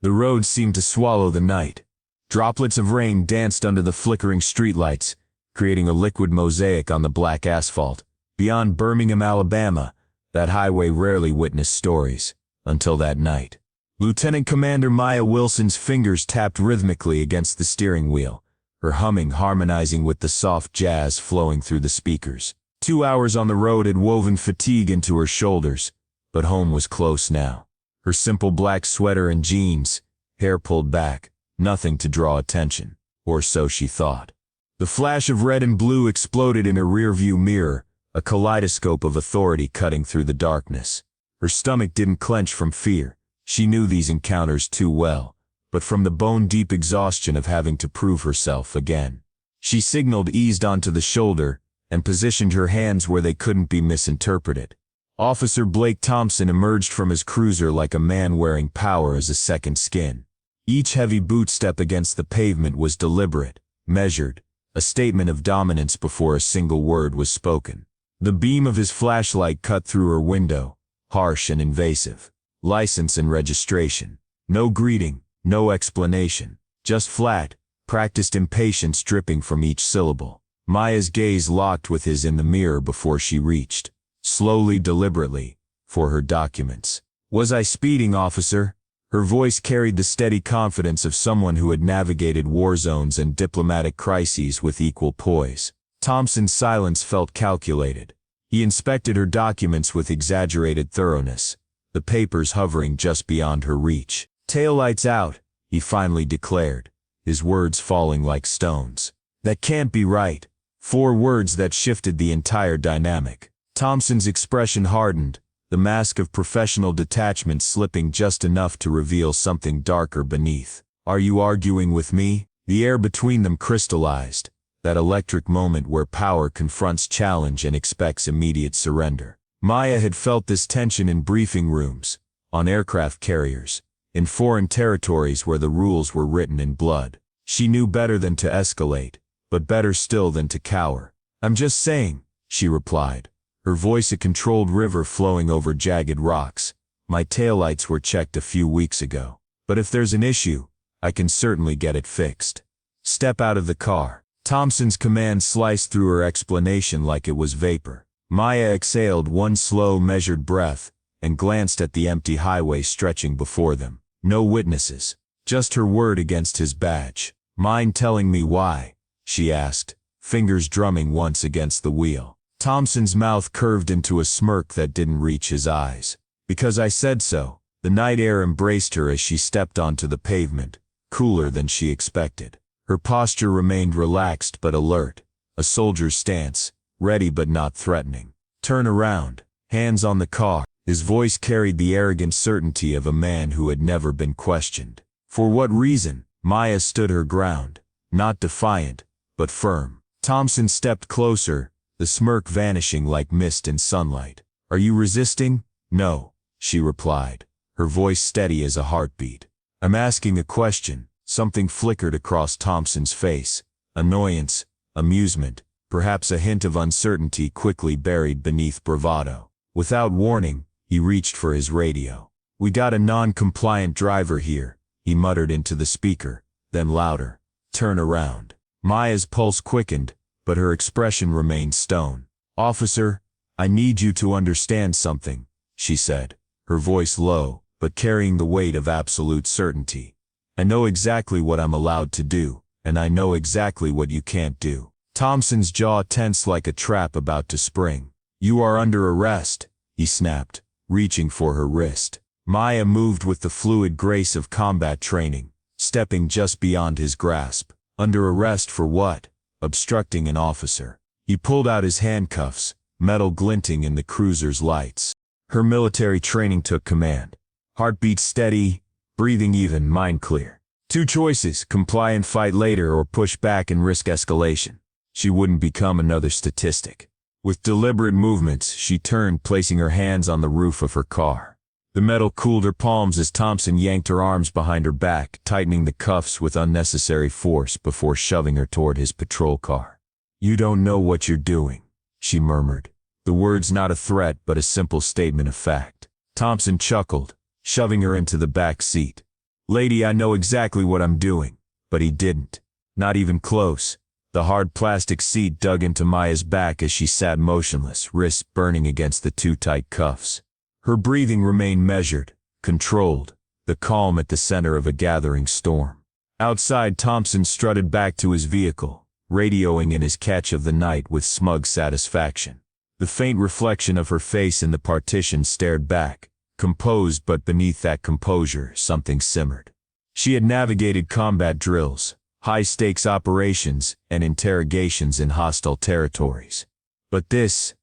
The road seemed to swallow the night. Droplets of rain danced under the flickering streetlights, creating a liquid mosaic on the black asphalt. Beyond Birmingham, Alabama, that highway rarely witnessed stories, until that night. Lieutenant Commander Maya Wilson's fingers tapped rhythmically against the steering wheel, her humming harmonizing with the soft jazz flowing through the speakers. 2 hours on the road had woven fatigue into her shoulders, but home was close now. Her simple black sweater and jeans, hair pulled back, nothing to draw attention, or so she thought. The flash of red and blue exploded in her rearview mirror, a kaleidoscope of authority cutting through the darkness. Her stomach didn't clench from fear. She knew these encounters too well, but from the bone-deep exhaustion of having to prove herself again. She signaled, eased onto the shoulder, and positioned her hands where they couldn't be misinterpreted. Officer Blake Thompson emerged from his cruiser like a man wearing power as a second skin. Each heavy boot step against the pavement was deliberate, measured, a statement of dominance before a single word was spoken. The beam of his flashlight cut through her window, harsh and invasive. License and registration. No greeting, no explanation. Just flat, practiced impatience dripping from each syllable. Maya's gaze locked with his in the mirror before she reached, slowly, deliberately, for her documents. "Was I speeding, officer?" Her voice carried the steady confidence of someone who had navigated war zones and diplomatic crises with equal poise. Thompson's silence felt calculated. He inspected her documents with exaggerated thoroughness, the papers hovering just beyond her reach. "Taillights out," he finally declared, his words falling like stones. "That can't be right." 4 words that shifted the entire dynamic. Thompson's expression hardened, the mask of professional detachment slipping just enough to reveal something darker beneath. "Are you arguing with me?" The air between them crystallized, that electric moment where power confronts challenge and expects immediate surrender. Maya had felt this tension in briefing rooms, on aircraft carriers, in foreign territories where the rules were written in blood. She knew better than to escalate, but better still than to cower. "I'm just saying," she replied, her voice a controlled river flowing over jagged rocks. "My taillights were checked a few weeks ago. But if there's an issue, I can certainly get it fixed." "Step out of the car." Thompson's command sliced through her explanation like it was vapor. Maya exhaled one slow, measured breath, and glanced at the empty highway stretching before them. No witnesses, just her word against his badge. "Mind telling me why?" she asked, fingers drumming once against the wheel. Thompson's mouth curved into a smirk that didn't reach his eyes. "Because I said so." The night air embraced her as she stepped onto the pavement, cooler than she expected. Her posture remained relaxed but alert, a soldier's stance, ready but not threatening. "Turn around." Hands on the car. His voice carried the arrogant certainty of a man who had never been questioned. "For what reason?" Maya stood her ground, not defiant, but firm. Thompson stepped closer, the smirk vanishing like mist in sunlight. "Are you resisting?" "No," she replied, her voice steady as a heartbeat. "I'm asking a question." Something flickered across Thompson's face, annoyance, amusement, perhaps a hint of uncertainty quickly buried beneath bravado. Without warning, he reached for his radio. "We got a non-compliant driver here," he muttered into the speaker, then louder. "Turn around." Maya's pulse quickened, but her expression remained stone. "Officer, I need you to understand something," she said, her voice low, but carrying the weight of absolute certainty. "I know exactly what I'm allowed to do, and I know exactly what you can't do." Thompson's jaw tensed like a trap about to spring. "You are under arrest," he snapped, reaching for her wrist. Maya moved with the fluid grace of combat training, stepping just beyond his grasp. "Under arrest for what?" "Obstructing an officer." He pulled out his handcuffs, metal glinting in the cruiser's lights. Her military training took command. Heartbeat steady, breathing even, mind clear. 2 choices: comply and fight later, or push back and risk escalation. She wouldn't become another statistic. With deliberate movements, she turned, placing her hands on the roof of her car. The metal cooled her palms as Thompson yanked her arms behind her back, tightening the cuffs with unnecessary force before shoving her toward his patrol car. "You don't know what you're doing," she murmured, the words not a threat but a simple statement of fact. Thompson chuckled, shoving her into the back seat. "Lady, I know exactly what I'm doing." But he didn't. Not even close. The hard plastic seat dug into Maya's back as she sat motionless, wrists burning against the too tight cuffs. Her breathing remained measured, controlled, the calm at the center of a gathering storm. Outside, Thompson strutted back to his vehicle, radioing in his catch of the night with smug satisfaction. The faint reflection of her face in the partition stared back, composed, but beneath that composure, something simmered. She had navigated combat drills, high-stakes operations, and interrogations in hostile territories. But this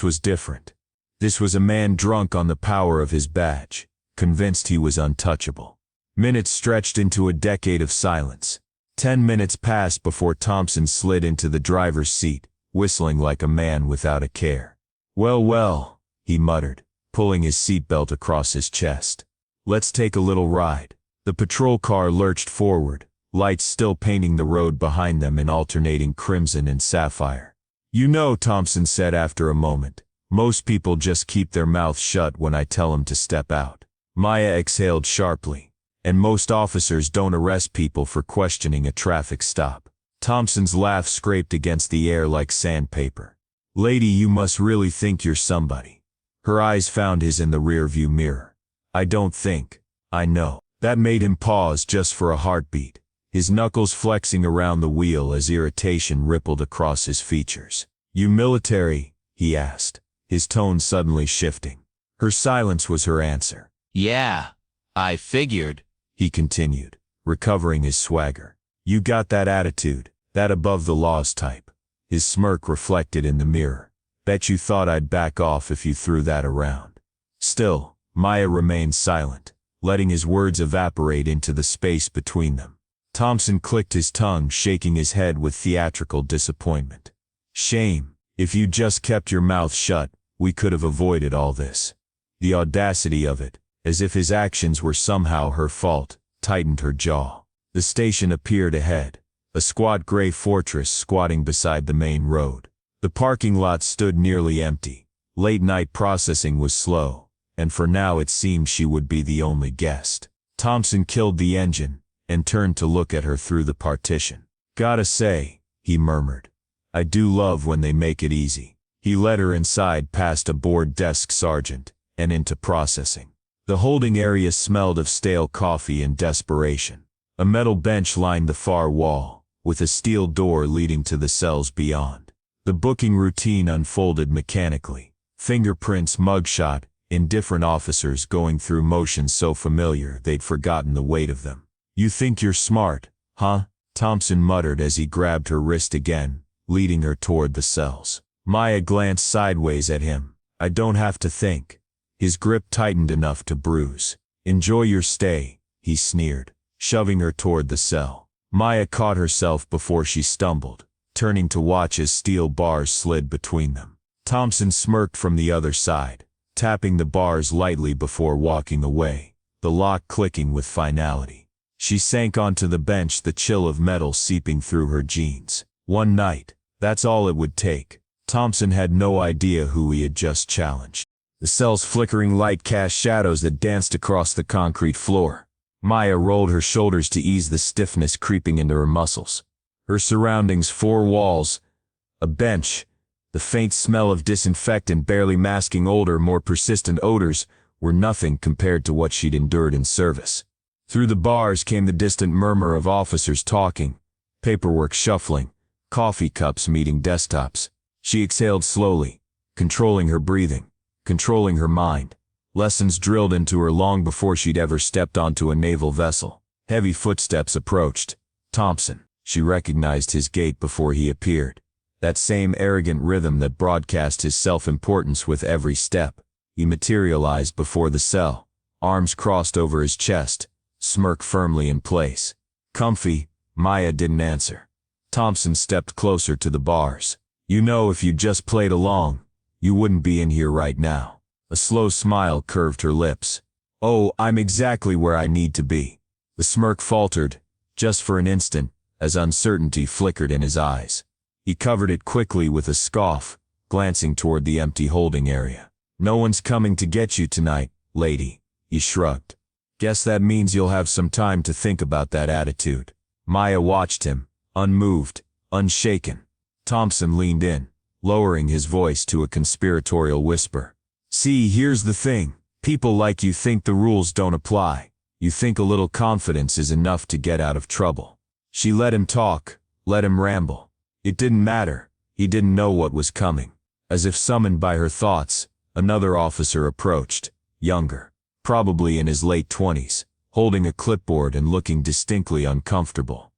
was different. This was a man drunk on the power of his badge, convinced he was untouchable. Minutes stretched into a decade of silence. 10 minutes passed before Thompson slid into the driver's seat, whistling like a man without a care. "Well, well," he muttered, pulling his seatbelt across his chest. "Let's take a little ride." The patrol car lurched forward, lights still painting the road behind them in alternating crimson and sapphire. "You know," Thompson said after a moment, "most people just keep their mouths shut when I tell them to step out." Maya exhaled sharply. "And most officers don't arrest people for questioning a traffic stop." Thompson's laugh scraped against the air like sandpaper. "Lady, you must really think you're somebody." Her eyes found his in the rearview mirror. "I don't think. I know." That made him pause just for a heartbeat, his knuckles flexing around the wheel as irritation rippled across his features. "You military?" he asked, his tone suddenly shifting. Her silence was her answer. "Yeah, I figured," he continued, recovering his swagger. "You got that attitude, that above-the-laws type." His smirk reflected in the mirror. "Bet you thought I'd back off if you threw that around." Still, Maya remained silent, letting his words evaporate into the space between them. Thompson clicked his tongue, shaking his head with theatrical disappointment. "Shame. If you just kept your mouth shut, we could have avoided all this." The audacity of it, as if his actions were somehow her fault, tightened her jaw. The station appeared ahead, a squat gray fortress squatting beside the main road. The parking lot stood nearly empty. Late-night processing was slow, and for now it seemed she would be the only guest. Thompson killed the engine and turned to look at her through the partition. "Gotta say," he murmured, "I do love when they make it easy." He led her inside past a bored desk sergeant and into processing. The holding area smelled of stale coffee and desperation. A metal bench lined the far wall, with a steel door leading to the cells beyond. The booking routine unfolded mechanically. Fingerprints, mugshot, indifferent officers going through motions so familiar they'd forgotten the weight of them. "You think you're smart, huh?" Thompson muttered as he grabbed her wrist again, leading her toward the cells. Maya glanced sideways at him. "I don't have to think." His grip tightened enough to bruise. "Enjoy your stay," he sneered, shoving her toward the cell. Maya caught herself before she stumbled, turning to watch as steel bars slid between them. Thompson smirked from the other side, tapping the bars lightly before walking away, the lock clicking with finality. She sank onto the bench, the chill of metal seeping through her jeans. One night, that's all it would take. Thompson had no idea who he had just challenged. The cell's flickering light cast shadows that danced across the concrete floor. Maya rolled her shoulders to ease the stiffness creeping into her muscles. Her surroundings, four walls, a bench, the faint smell of disinfectant barely masking older, more persistent odors, were nothing compared to what she'd endured in service. Through the bars came the distant murmur of officers talking, paperwork shuffling, coffee cups meeting desktops. She exhaled slowly, controlling her breathing, controlling her mind. Lessons drilled into her long before she'd ever stepped onto a naval vessel. Heavy footsteps approached. Thompson. She recognized his gait before he appeared. That same arrogant rhythm that broadcast his self-importance with every step. He materialized before the cell, arms crossed over his chest, smirk firmly in place. "Comfy?" Maya didn't answer. Thompson stepped closer to the bars. "You know, if you just played along, you wouldn't be in here right now." A slow smile curved her lips. "Oh, I'm exactly where I need to be." The smirk faltered, just for an instant, as uncertainty flickered in his eyes. He covered it quickly with a scoff, glancing toward the empty holding area. "No one's coming to get you tonight, lady," he shrugged. Guess that means you'll have some time to think about that attitude. Maya watched him, unmoved, unshaken. Thompson leaned in, lowering his voice to a conspiratorial whisper. See, here's the thing. People like you think the rules don't apply. You think a little confidence is enough to get out of trouble. She let him talk, let him ramble. It didn't matter. He didn't know what was coming. As if summoned by her thoughts, another officer approached, younger, probably in his late 20s, holding a clipboard and looking distinctly uncomfortable.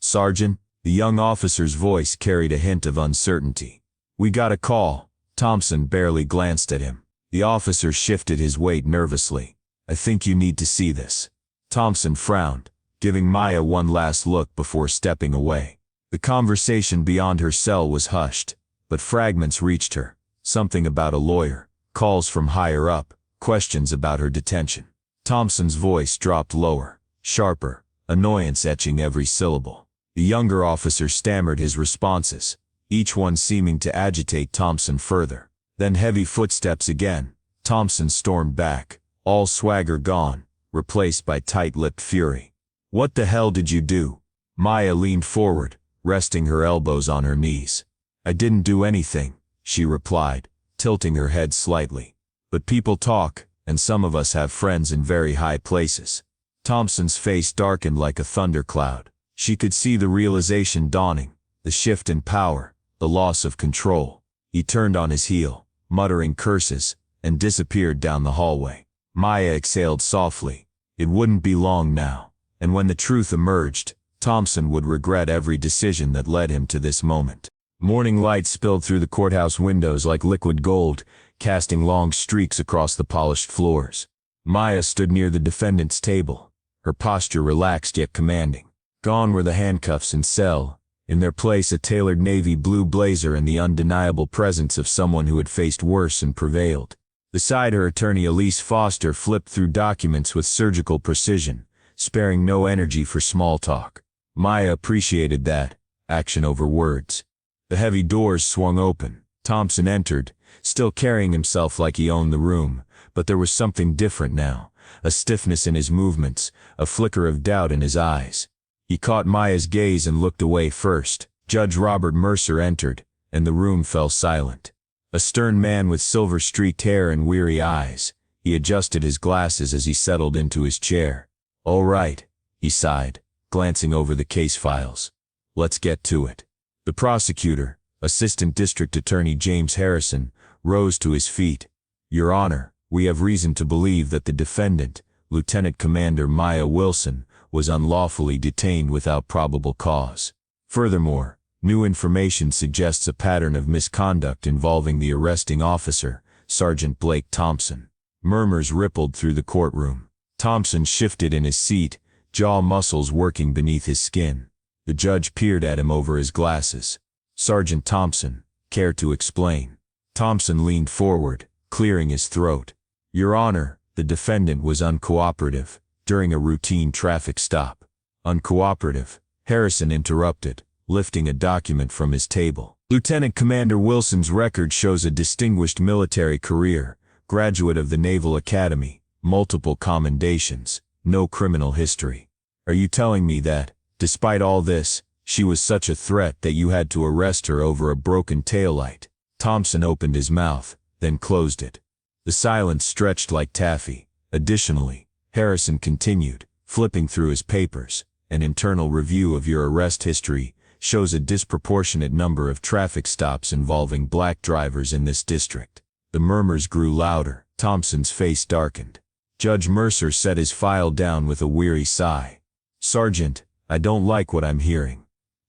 Sergeant?" The young officer's voice carried a hint of uncertainty. "We got a call." Thompson barely glanced at him. The officer shifted his weight nervously. "I think you need to see this." Thompson frowned, giving Maya one last look before stepping away. The conversation beyond her cell was hushed, but fragments reached her. Something about a lawyer, calls from higher up, questions about her detention. Thompson's voice dropped lower, sharper, annoyance etching every syllable. The younger officer stammered his responses, each one seeming to agitate Thompson further. Then heavy footsteps again. Thompson stormed back, all swagger gone, replaced by tight-lipped fury. "What the hell did you do?" Maya leaned forward, resting her elbows on her knees. "I didn't do anything," she replied, tilting her head slightly. "But people talk, and some of us have friends in very high places." Thompson's face darkened like a thundercloud. She could see the realization dawning, the shift in power, the loss of control. He turned on his heel, muttering curses, and disappeared down the hallway. Maya exhaled softly. It wouldn't be long now, and when the truth emerged, Thompson would regret every decision that led him to this moment. Morning light spilled through the courthouse windows like liquid gold, casting long streaks across the polished floors. Maya stood near the defendant's table, her posture relaxed yet commanding. Gone were the handcuffs and cell, in their place a tailored navy blue blazer and the undeniable presence of someone who had faced worse and prevailed. Beside her, attorney Elise Foster flipped through documents with surgical precision, sparing no energy for small talk. Maya appreciated that, action over words. The heavy doors swung open. Thompson entered, still carrying himself like he owned the room, but there was something different now, a stiffness in his movements, a flicker of doubt in his eyes. He caught Maya's gaze and looked away first. Judge Robert Mercer entered, and the room fell silent. A stern man with silver-streaked hair and weary eyes, he adjusted his glasses as he settled into his chair. "All right," he sighed, glancing over the case files. "Let's get to it." The prosecutor, Assistant District Attorney James Harrison, rose to his feet. "Your Honor, we have reason to believe that the defendant, Lieutenant Commander Maya Wilson, was unlawfully detained without probable cause. Furthermore, new information suggests a pattern of misconduct involving the arresting officer, Sergeant Blake Thompson." Murmurs rippled through the courtroom. Thompson shifted in his seat, jaw muscles working beneath his skin. The judge peered at him over his glasses. "Sergeant Thompson, care to explain?" Thompson leaned forward, clearing his throat. "Your Honor, the defendant was uncooperative during a routine traffic stop." "Uncooperative?" Harrison interrupted, lifting a document from his table. "Lieutenant Commander Wilson's record shows a distinguished military career, graduate of the Naval Academy, multiple commendations, no criminal history. Are you telling me that, despite all this, she was such a threat that you had to arrest her over a broken taillight?" Thompson opened his mouth, then closed it. The silence stretched like taffy. Additionally, Harrison continued, flipping through his papers, "An internal review of your arrest history shows a disproportionate number of traffic stops involving black drivers in this district." The murmurs grew louder. Thompson's face darkened. Judge Mercer set his file down with a weary sigh. "Sergeant, I don't like what I'm hearing."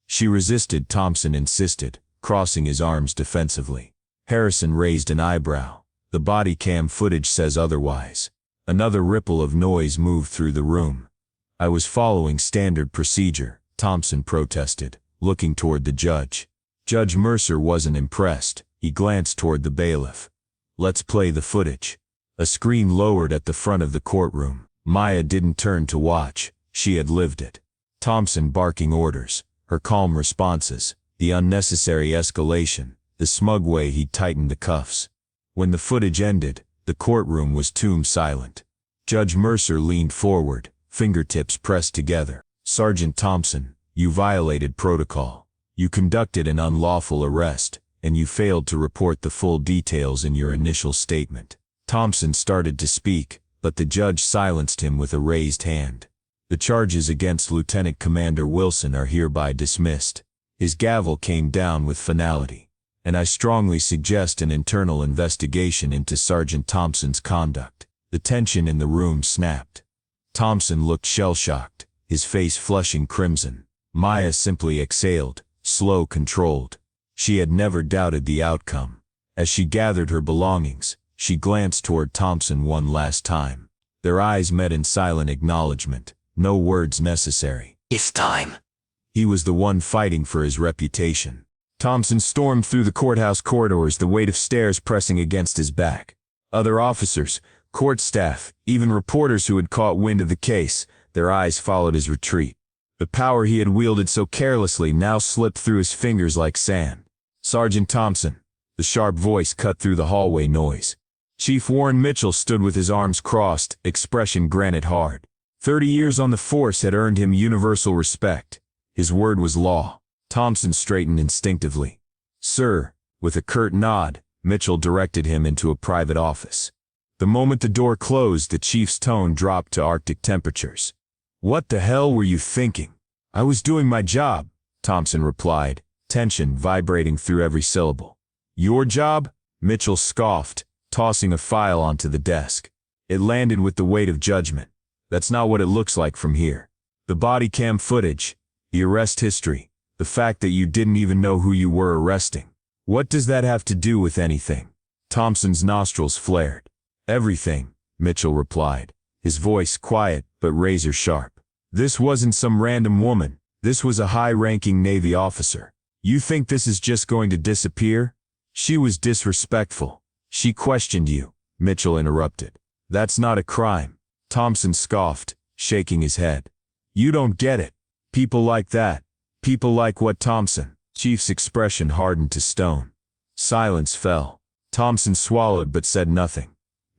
She resisted. Thompson insisted, crossing his arms defensively. Harrison raised an eyebrow. "The body cam footage says otherwise." Another ripple of noise moved through the room. "I was following standard procedure," Thompson protested, looking toward the judge. Judge Mercer wasn't impressed. He glanced toward the bailiff. "Let's play the footage." A screen lowered at the front of the courtroom. Maya didn't turn to watch. She had lived it. Thompson barking orders, her calm responses, the unnecessary escalation, the smug way he'd tightened the cuffs. When the footage ended, the courtroom was tomb silent. Judge Mercer leaned forward, fingertips pressed together. Sergeant Thompson, you violated protocol. You conducted an unlawful arrest, and you failed to report the full details in your initial statement. Thompson started to speak, but the judge silenced him with a raised hand. The charges against Lieutenant Commander Wilson are hereby dismissed. His gavel came down with finality. And I strongly suggest an internal investigation into Sergeant Thompson's conduct. The tension in the room snapped. Thompson looked shell-shocked, his face flushing crimson. Maya simply exhaled, slow, controlled. She had never doubted the outcome. As she gathered her belongings, she glanced toward Thompson one last time. Their eyes met in silent acknowledgement, no words necessary. It's time. He was the one fighting for his reputation. Thompson stormed through the courthouse corridors, the weight of stairs pressing against his back. Other officers, court staff, even reporters who had caught wind of the case, their eyes followed his retreat. The power he had wielded so carelessly now slipped through his fingers like sand. Sergeant Thompson. The sharp voice cut through the hallway noise. Chief Warren Mitchell stood with his arms crossed, expression granite hard. 30 years on the force had earned him universal respect. His word was law. Thompson straightened instinctively. Sir, with a curt nod, Mitchell directed him into a private office. The moment the door closed, the chief's tone dropped to Arctic temperatures. What the hell were you thinking? I was doing my job, Thompson replied, tension vibrating through every syllable. Your job? Mitchell scoffed, tossing a file onto the desk. It landed with the weight of judgment. That's not what it looks like from here. The body cam footage, the arrest history, the fact that you didn't even know who you were arresting. What does that have to do with anything? Thompson's nostrils flared. Everything, Mitchell replied, his voice quiet but razor sharp. This wasn't some random woman. This was a high-ranking Navy officer. You think this is just going to disappear? She was disrespectful. She questioned you, Mitchell interrupted. That's not a crime. Thompson scoffed, shaking his head. You don't get it. People like that. People like what Thompson? Chief's expression hardened to stone. Silence fell. Thompson swallowed but said nothing.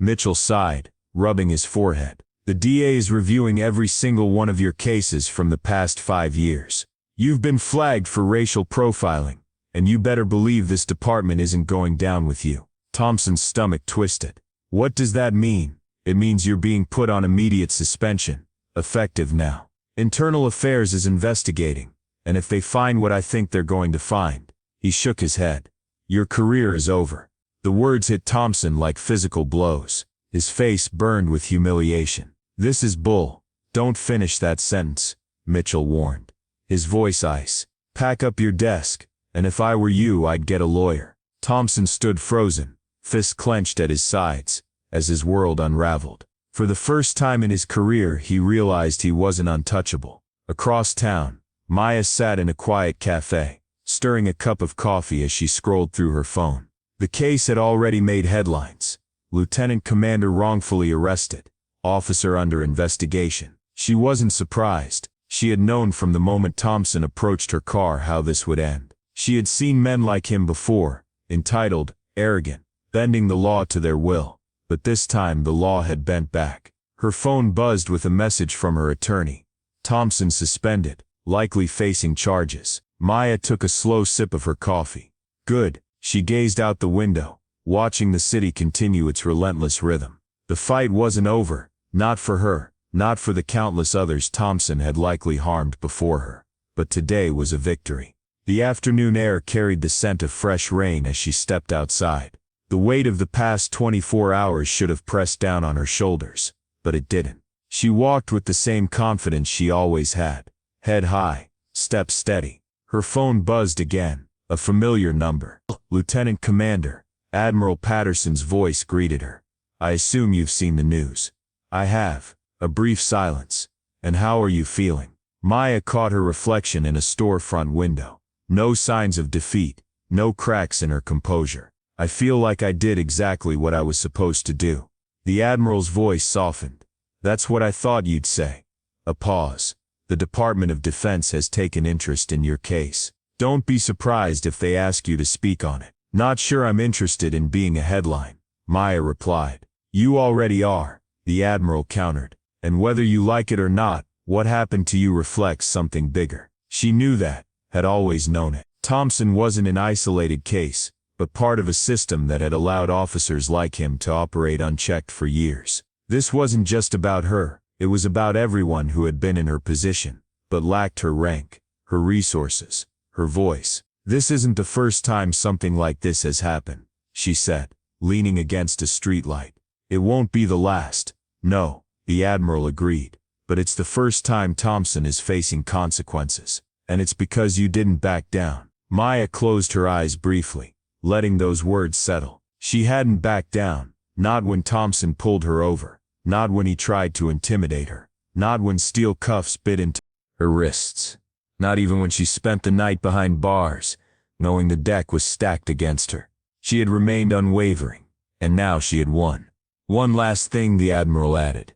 Mitchell sighed, rubbing his forehead. The DA is reviewing every single one of your cases from the past 5 years. You've been flagged for racial profiling, and you better believe this department isn't going down with you. Thompson's stomach twisted. What does that mean? It means you're being put on immediate suspension, effective now. Internal Affairs is investigating, and if they find what I think they're going to find, he shook his head. Your career is over. The words hit Thompson like physical blows. His face burned with humiliation. This is bull. Don't finish that sentence, Mitchell warned. His voice ice. Pack up your desk, and if I were you, I'd get a lawyer. Thompson stood frozen, fists clenched at his sides, as his world unraveled. For the first time in his career, he realized he wasn't untouchable. Across town, Maya sat in a quiet cafe, stirring a cup of coffee as she scrolled through her phone. The case had already made headlines. Lieutenant Commander wrongfully arrested. Officer under investigation. She wasn't surprised. She had known from the moment Thompson approached her car how this would end. She had seen men like him before, entitled, arrogant, bending the law to their will. But this time the law had bent back. Her phone buzzed with a message from her attorney. Thompson suspended, likely facing charges. Maya took a slow sip of her coffee. Good. She gazed out the window, watching the city continue its relentless rhythm. The fight wasn't over, not for her, not for the countless others Thompson had likely harmed before her. But today was a victory. The afternoon air carried the scent of fresh rain as she stepped outside. The weight of the past 24 hours should have pressed down on her shoulders, but it didn't. She walked with the same confidence she always had. Head high, step steady. Her phone buzzed again, a familiar number. Lieutenant Commander, Admiral Patterson's voice greeted her. I assume you've seen the news. I have. A brief silence. And how are you feeling? Maya caught her reflection in a storefront window. No signs of defeat, no cracks in her composure. I feel like I did exactly what I was supposed to do. The Admiral's voice softened. That's what I thought you'd say. A pause. The Department of Defense has taken interest in your case. Don't be surprised if they ask you to speak on it. Not sure I'm interested in being a headline, Maya replied. You already are. the Admiral countered. And whether you like it or not, what happened to you reflects something bigger. She knew that, had always known it. Thompson wasn't an isolated case, but part of a system that had allowed officers like him to operate unchecked for years. This wasn't just about her, it was about everyone who had been in her position, but lacked her rank, her resources, her voice. This isn't the first time something like this has happened, she said, leaning against a streetlight. It won't be the last. No, the Admiral agreed. But it's the first time Thompson is facing consequences. And it's because you didn't back down. Maya closed her eyes briefly, letting those words settle. She hadn't backed down, not when Thompson pulled her over, not when he tried to intimidate her, not when steel cuffs bit into her wrists, not even when she spent the night behind bars, knowing the deck was stacked against her. She had remained unwavering, and now she had won. One last thing, the Admiral added.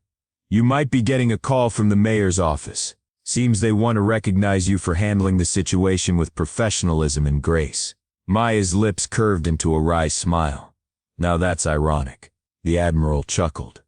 You might be getting a call from the mayor's office. Seems they want to recognize you for handling the situation with professionalism and grace. Maya's lips curved into a wry smile. Now that's ironic. The Admiral chuckled.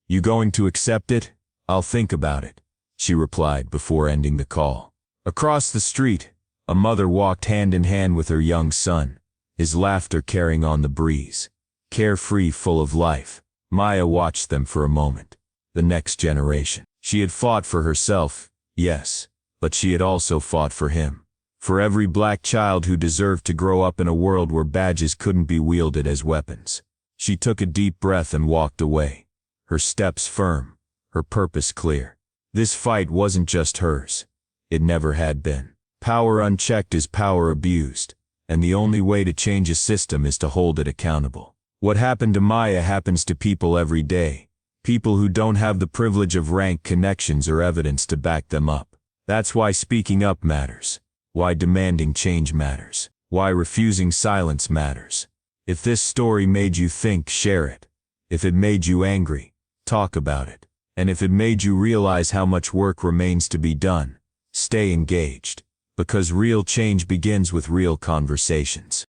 You going to accept it? I'll think about it, she replied before ending the call. Across the street, a mother walked hand in hand with her young son, his laughter carrying on the breeze. Carefree, full of life. Maya watched them for a moment. The next generation. She had fought for herself, yes, but she had also fought for him. For every black child who deserved to grow up in a world where badges couldn't be wielded as weapons. She took a deep breath and walked away. Her steps firm, her purpose clear. This fight wasn't just hers. It never had been. Power unchecked is power abused, and the only way to change a system is to hold it accountable. What happened to Maya happens to people every day. People who don't have the privilege of rank, connections, or evidence to back them up. That's why speaking up matters. Why demanding change matters. Why refusing silence matters. If this story made you think, share it. If it made you angry, talk about it. And if it made you realize how much work remains to be done, stay engaged. Because real change begins with real conversations.